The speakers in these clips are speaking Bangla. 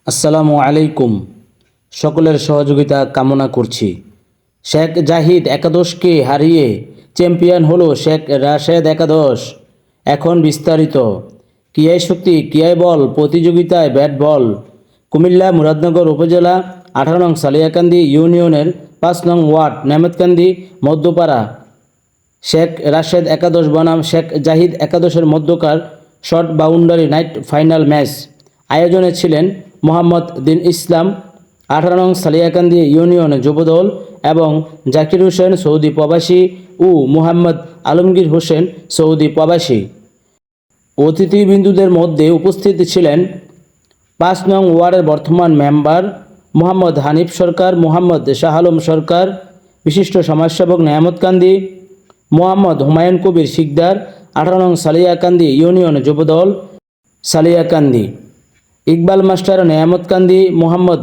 আসসালামু আলাইকুম। সকলের সহযোগিতা কামনা করছি। শেখ জাহিদ একাদশকে হারিয়ে চ্যাম্পিয়ন হলো শেখ রাশেদ একাদশ। এখন বিস্তারিত। কিয়াই শক্তি কিয়াই বল প্রতিযোগিতায় ব্যাট বল। কুমিল্লা মুরাদনগর উপজেলা 18 নং সালিয়াকান্দি ইউনিয়নের 5 নং ওয়ার্ড নেমেতকান্দি মধ্যপাড়া শেখ রাশেদ একাদশ বনাম শেখ জাহিদ একাদশের মধ্যকার short boundary night final match আয়োজনে ছিলেন মোহাম্মদ দিন ইসলাম 18 নং সালিয়াকান্দি ইউনিয়ন যুবদল এবং জাকির হোসেন সৌদি প্রবাসী ও মুহাম্মদ আলমগীর হোসেন সৌদি প্রবাসী। অতিথিবৃন্দুদের মধ্যে উপস্থিত ছিলেন 5 নং ওয়ার্ডের বর্তমান মেম্বার মোহাম্মদ হানিফ সরকার, মোহাম্মদ শাহ আলম সরকার, বিশিষ্ট সমাজসেবক নেয়ামতকান্দি মোহাম্মদ হুমায়ুন কবির শিকদার 18 নং সালিয়াকান্দি ইউনিয়ন যুবদল সালিয়াকান্দি, ইকবাল মাস্টার নেয়ামতকান্দি, মোহাম্মদ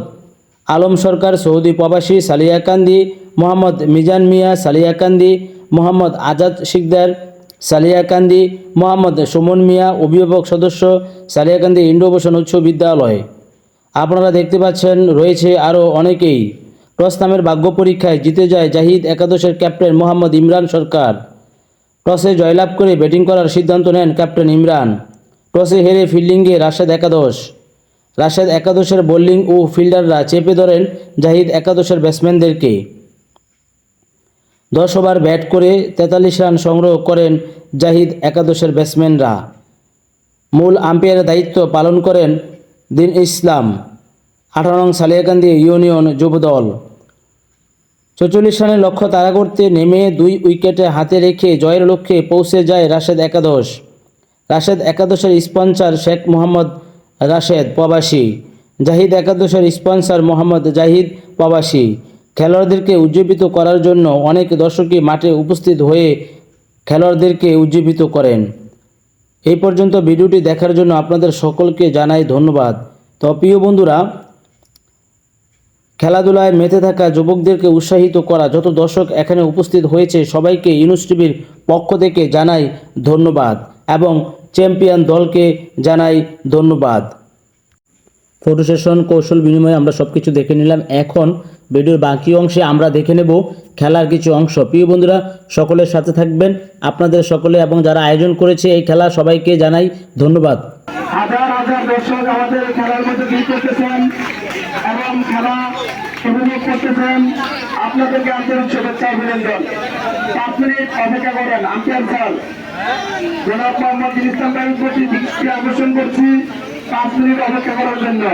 আলম সরকার সৌদি প্রবাসী সালিয়াকান্দি, মোহাম্মদ মিজান মিয়া সালিয়াকান্দি, মোহাম্মদ আজাদ শিকদার সালিয়াকান্দি, মোহাম্মদ সুমন মিয়া অভিভাবক সদস্য সালিয়াকান্দি ইন্দ্রভূষণ উচ্চ বিদ্যালয়। আপনারা দেখতে পাচ্ছেন রয়েছে আরও অনেকেই। টস নামের ভাগ্য পরীক্ষায় জিতে যায় জাহিদ একাদশের ক্যাপ্টেন মোহাম্মদ ইমরান সরকার। টসে জয়লাভ করে ব্যাটিং করার সিদ্ধান্ত নেন ক্যাপ্টেন ইমরান। টসে হেরে ফিল্ডিংয়ে রাশেদ একাদশের বোলিং ও ফিল্ডাররা চেপে ধরেন জাহিদ একাদশের ব্যাটসম্যানদেরকে। 10 ওভার ব্যাট করে 43 রান সংগ্রহ করেন জাহিদ একাদশের ব্যাটসম্যানরা। মূল আম্পায়ারের দায়িত্ব পালন করেন দিন ইসলাম 18 নং সালিয়াকান্দি ইউনিয়ন যুবদল। 44 রানের লক্ষ্য তাড়া করতে নেমে 2 উইকেটে হাতে রেখে জয়ের লক্ষ্যে পৌঁছে যায় রাশেদ একাদশের স্পন্সর শেখ মোহাম্মদ রাশেদ প্রবাসী, জাহিদ একাদশের স্পন্সর মোহাম্মদ জাহিদ প্রবাসী। খেলোয়াড়দেরকে উজ্জীবিত করার জন্য অনেক দর্শকই মাঠে উপস্থিত হয়ে খেলোয়াড়দেরকে উজ্জীবিত করেন। এই পর্যন্ত ভিডিওটি দেখার জন্য আপনাদের সকলকে জানাই ধন্যবাদ। তো প্রিয় বন্ধুরা, খেলাধুলায় মেতে থাকা যুবকদেরকে উৎসাহিত করা যত দর্শক এখানে উপস্থিত হয়েছে সবাইকে ইউনুস টিভির পক্ষ থেকে জানাই ধন্যবাদ এবং চ্যাম্পিয়ন দলকে জানাই ধন্যবাদ। ফটো সেশন কৌশল বিনিময়ে আমরা সব কিছু দেখে নিলাম। এখন ভিডিওর বাকি অংশে আমরা দেখে নেব খেলার কিছু অংশ। প্রিয় বন্ধুরা, সকলের সাথে থাকবেন, আপনাদের সকলে এবং যারা আয়োজন করেছে এই খেলা সবাইকে জানাই ধন্যবাদ। হাজার হাজার দর্শক আমাদের খেলার মধ্যে ভিড় করতেছেন এবং খেলা উপভোগ করতেছেন। আপনাদেরকে আন্তরিক শুভেচ্ছা অভিনন্দন। 5 মিনিট অপেক্ষা করেন। আম্পায়ার স্যার জনাব মোহাম্মদ দিন ইসলাম ভাইয়ের প্রতি দৃষ্টি আকর্ষণ করছি 5 মিনিট অপেক্ষা করার জন্য।